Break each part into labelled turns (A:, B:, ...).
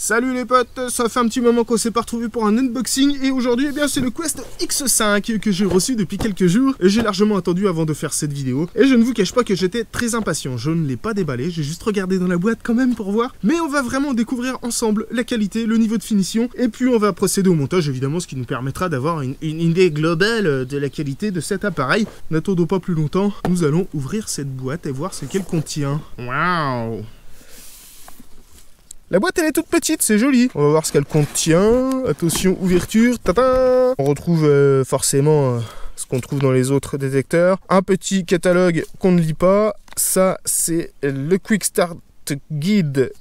A: Salut les potes, ça fait un petit moment qu'on s'est pas retrouvé pour un unboxing et aujourd'hui c'est le Quest X5 que j'ai reçu depuis quelques jours et j'ai largement attendu avant de faire cette vidéo et je ne vous cache pas que j'étais très impatient, je ne l'ai pas déballé, j'ai juste regardé dans la boîte quand même pour voir, mais on va vraiment découvrir ensemble la qualité, le niveau de finition et puis on va procéder au montage évidemment, ce qui nous permettra d'avoir une idée globale de la qualité de cet appareil. N'attendons pas plus longtemps, nous allons ouvrir cette boîte et voir ce qu'elle contient. Waouh! La boîte elle est toute petite, c'est joli. On va voir ce qu'elle contient. Attention, ouverture, tata. On retrouve forcément ce qu'on trouve dans les autres détecteurs. Un petit catalogue qu'on ne lit pas. Ça c'est le Quick Start Guide.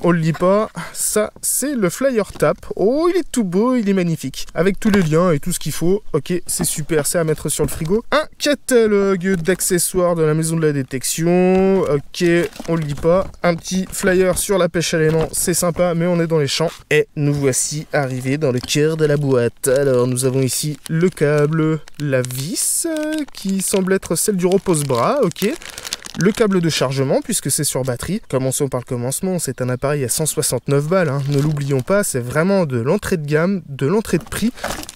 A: On le lit pas, ça c'est le Flyer Tap. Oh, il est tout beau, il est magnifique. Avec tous les liens et tout ce qu'il faut. Ok, c'est super, c'est à mettre sur le frigo. Un catalogue d'accessoires de la maison de la détection. Ok, on le lit pas. Un petit flyer sur la pêche à l'aimant, c'est sympa, mais on est dans les champs. Et nous voici arrivés dans le cœur de la boîte. Alors, nous avons ici le câble, la vis, qui semble être celle du repose-bras, ok. Le câble de chargement, puisque c'est sur batterie. Commençons par le commencement, c'est un appareil à 169 balles, hein. Ne l'oublions pas, c'est vraiment de l'entrée de gamme, de l'entrée de prix.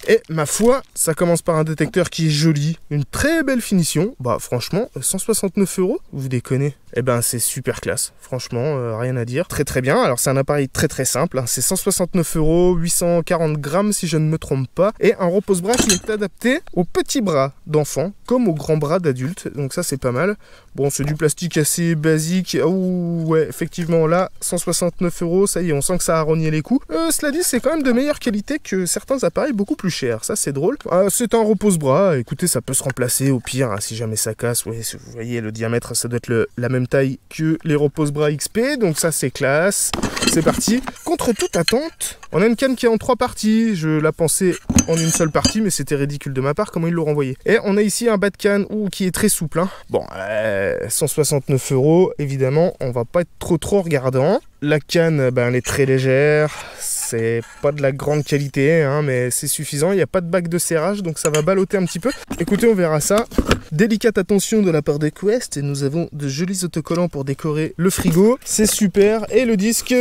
A: Et ma foi, ça commence par un détecteur qui est joli, une très belle finition. Bah franchement, 169 €, vous déconnez. Eh ben c'est super classe, franchement, rien à dire. Très très bien, alors c'est un appareil très simple, hein. C'est 169 €, 840 grammes si je ne me trompe pas. Et un repose-bras qui est adapté aux petits bras d'enfants, comme aux grands bras d'adultes. Donc ça c'est pas mal. Bon, c'est du plastique assez basique. Oh ouais, effectivement là, 169 €, ça y est, on sent que ça a rogné les coups. Cela dit, c'est quand même de meilleure qualité que certains appareils beaucoup plus chers. Ça c'est drôle. C'est un repose-bras, écoutez, ça peut se remplacer au pire, hein, si jamais ça casse. Ouais, vous voyez, le diamètre, ça doit être la même taille que les repose-bras XP, donc ça c'est classe. C'est parti. Contre toute attente, on a une canne qui est en 3 parties. Je la pensais en une seule partie, mais c'était ridicule de ma part comment ils l'ont renvoyé. Et on a ici un bas de canne qui est très souple, hein. Bon, 169 €, évidemment, on va pas être trop regardant. La canne, elle est très légère. C'est pas de la grande qualité, hein, mais c'est suffisant. Il n'y a pas de bac de serrage, donc ça va balloter un petit peu. Écoutez, on verra ça. Délicate attention de la part de Quest. Et nous avons de jolis autocollants pour décorer le frigo. C'est super. Et le disque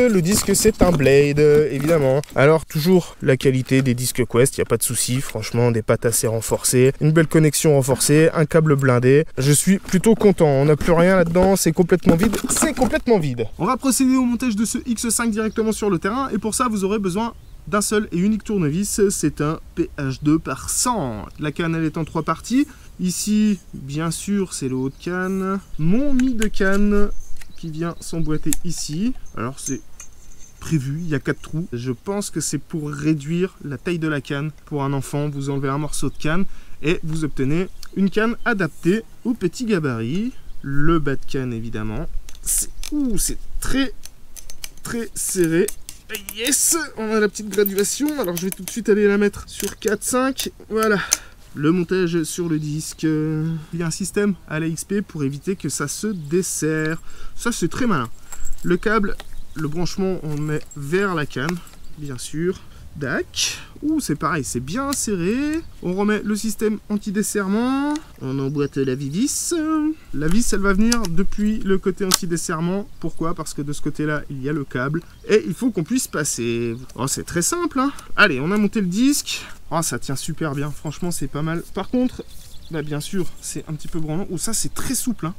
A: c'est un Blade, évidemment. Alors, toujours la qualité des disques Quest, il n'y a pas de souci. Franchement, des pattes assez renforcées, une belle connexion renforcée, un câble blindé. Je suis plutôt content. On n'a plus rien là-dedans. C'est complètement vide. C'est complètement vide. On va procéder au montage de ce X5 directement sur le terrain. Et pour ça, vous aurez besoin d'un seul et unique tournevis, c'est un PH2 par 100. La canne elle est en 3 parties. Ici, bien sûr, c'est le haut de canne. Mon nid de canne qui vient s'emboîter ici. Alors c'est prévu, il y a 4 trous. Je pense que c'est pour réduire la taille de la canne. Pour un enfant, vous enlevez un morceau de canne et vous obtenez une canne adaptée au petit gabarit. Le bas de canne évidemment. C'est très serré. Yes, on a la petite graduation. Alors je vais tout de suite aller la mettre sur 4, 5. Voilà. Le montage sur le disque. Il y a un système à la XP pour éviter que ça se desserre. Ça c'est très malin. Le câble, le branchement, on le met vers la canne, bien sûr. Dac. Ouh, c'est pareil, c'est bien serré. On remet le système anti-desserrement. On emboîte la vis. La vis, elle va venir depuis le côté anti-desserrement. Pourquoi? Parce que de ce côté-là, il y a le câble. Et il faut qu'on puisse passer. Oh, c'est très simple, hein. Allez, on a monté le disque. Oh, ça tient super bien. Franchement, c'est pas mal. Par contre, là, bien sûr, c'est un petit peu branlant. Oh, ça, c'est très souple, hein.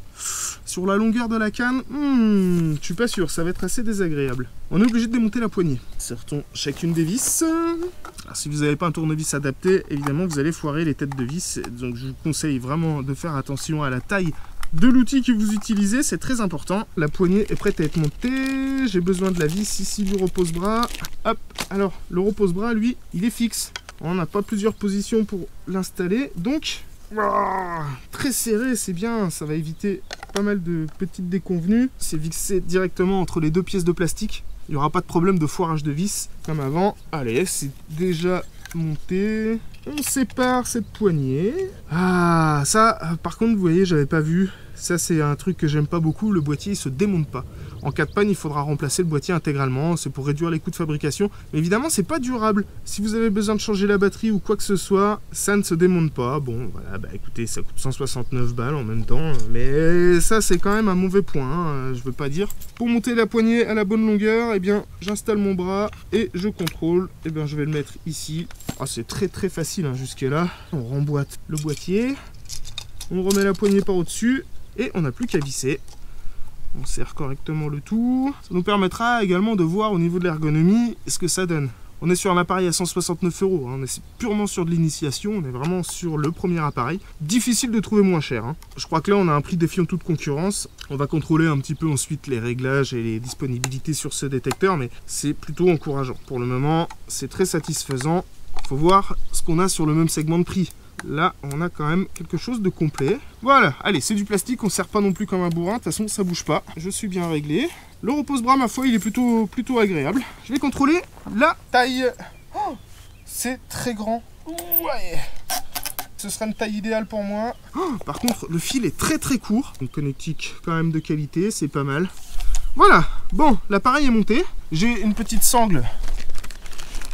A: Sur la longueur de la canne, je suis pas sûr, ça va être assez désagréable. On est obligé de démonter la poignée. Sortons chacune des vis. Alors, si vous n'avez pas un tournevis adapté, évidemment, vous allez foirer les têtes de vis. Donc, je vous conseille vraiment de faire attention à la taille de l'outil que vous utilisez, c'est très important. La poignée est prête à être montée. J'ai besoin de la vis ici du repose-bras. Hop, alors, le repose-bras, lui, il est fixe. On n'a pas plusieurs positions pour l'installer, donc très serré, c'est bien, ça va éviter pas mal de petites déconvenues. C'est vissé directement entre les deux pièces de plastique. Il n'y aura pas de problème de foirage de vis comme avant. Allez, c'est déjà monté. On sépare cette poignée. Ah, ça, par contre, vous voyez, j'avais pas vu. Ça c'est un truc que j'aime pas beaucoup, le boîtier il se démonte pas. En cas de panne, il faudra remplacer le boîtier intégralement, c'est pour réduire les coûts de fabrication. Mais évidemment, c'est pas durable. Si vous avez besoin de changer la batterie ou quoi que ce soit, ça ne se démonte pas. Bon, voilà, bah écoutez, ça coûte 169 balles en même temps. Mais ça, c'est quand même un mauvais point, hein, je veux pas dire. Pour monter la poignée à la bonne longueur, eh bien, j'installe mon bras et je contrôle. Eh bien, je vais le mettre ici. Ah, c'est très très facile, hein, jusque-là. On remboîte le boîtier. On remet la poignée par au-dessus et on n'a plus qu'à visser. On serre correctement le tout. Ça nous permettra également de voir au niveau de l'ergonomie ce que ça donne. On est sur un appareil à 169 €, hein. On est purement sur de l'initiation, on est vraiment sur le premier appareil. Difficile de trouver moins cher, hein. Je crois que là on a un prix défiant toute concurrence. On va contrôler un petit peu ensuite les réglages et les disponibilités sur ce détecteur, mais c'est plutôt encourageant. Pour le moment, c'est très satisfaisant. Il faut voir ce qu'on a sur le même segment de prix. Là, on a quand même quelque chose de complet. Voilà, allez, c'est du plastique, on ne sert pas non plus comme un bourrin, de toute façon, ça bouge pas. Je suis bien réglé. Le repose-bras, ma foi, il est plutôt agréable. Je vais contrôler la taille. Oh, c'est très grand. Ouais. Ce sera une taille idéale pour moi. Oh, par contre, le fil est très très court. Une connectique quand même de qualité, c'est pas mal. Voilà, bon, l'appareil est monté. J'ai une petite sangle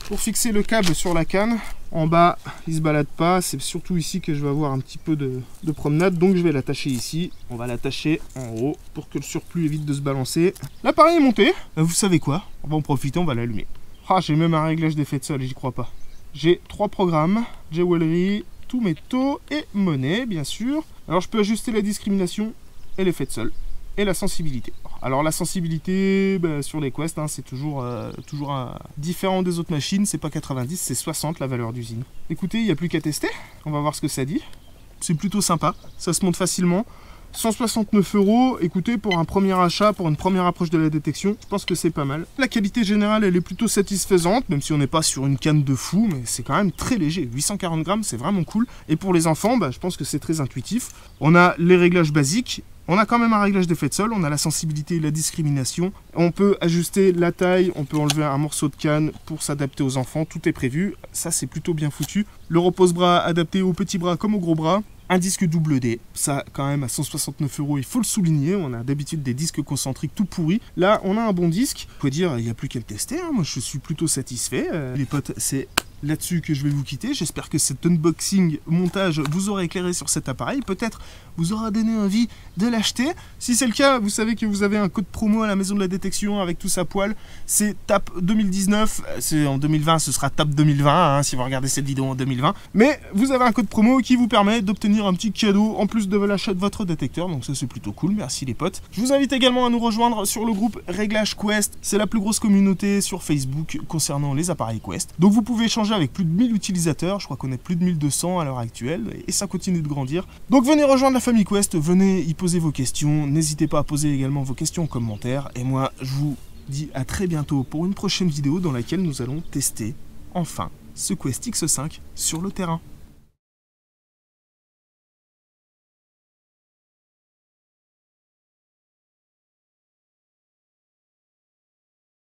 A: pour fixer le câble sur la canne. En bas, il se balade pas, c'est surtout ici que je vais avoir un petit peu de promenade, donc je vais l'attacher ici. On va l'attacher en haut pour que le surplus évite de se balancer. L'appareil est monté. Vous savez quoi? On va en profiter, on va l'allumer. Ah, j'ai même un réglage d'effet de sol et j'y crois pas. J'ai 3 programmes, Jewelry, tout métaux et monnaie, bien sûr. Alors je peux ajuster la discrimination et l'effet de sol et la sensibilité. Alors la sensibilité sur les Quest, hein, c'est toujours différent des autres machines, c'est pas 90, c'est 60 la valeur d'usine. Écoutez, il n'y a plus qu'à tester, on va voir ce que ça dit. C'est plutôt sympa, ça se monte facilement. 169 €, écoutez, pour un premier achat, pour une première approche de la détection, je pense que c'est pas mal. La qualité générale, elle est plutôt satisfaisante, même si on n'est pas sur une canne de fou, mais c'est quand même très léger. 840 grammes, c'est vraiment cool. Et pour les enfants, je pense que c'est très intuitif. On a les réglages basiques. On a quand même un réglage d'effet de sol, on a la sensibilité et la discrimination. On peut ajuster la taille, on peut enlever un morceau de canne pour s'adapter aux enfants, tout est prévu. Ça, c'est plutôt bien foutu. Le repose-bras adapté aux petits bras comme aux gros bras. Un disque double D, ça quand même à 169 €, il faut le souligner, on a d'habitude des disques concentriques tout pourris. Là, on a un bon disque, faut dire, il n'y a plus qu'à le tester, hein. Moi je suis plutôt satisfait. Les potes, c'est là-dessus que je vais vous quitter. J'espère que cet unboxing montage vous aura éclairé sur cet appareil, peut-être vous aura donné envie de l'acheter. Si c'est le cas, vous savez que vous avez un code promo à la maison de la détection avec tout ça poil, c'est TAP 2019, c'est en 2020, ce sera TAP 2020, hein, si vous regardez cette vidéo en 2020. Mais vous avez un code promo qui vous permet d'obtenir un petit cadeau en plus de l'achat de votre détecteur, donc ça c'est plutôt cool, merci les potes. Je vous invite également à nous rejoindre sur le groupe Réglage Quest, c'est la plus grosse communauté sur Facebook concernant les appareils Quest. Donc vous pouvez échanger avec plus de 1000 utilisateurs, je crois qu'on est plus de 1200 à l'heure actuelle, et ça continue de grandir. Donc venez rejoindre la famille Quest, venez y poser vos questions, n'hésitez pas à poser également vos questions en commentaire, et moi je vous dis à très bientôt pour une prochaine vidéo dans laquelle nous allons tester, enfin, ce Quest X5 sur le terrain.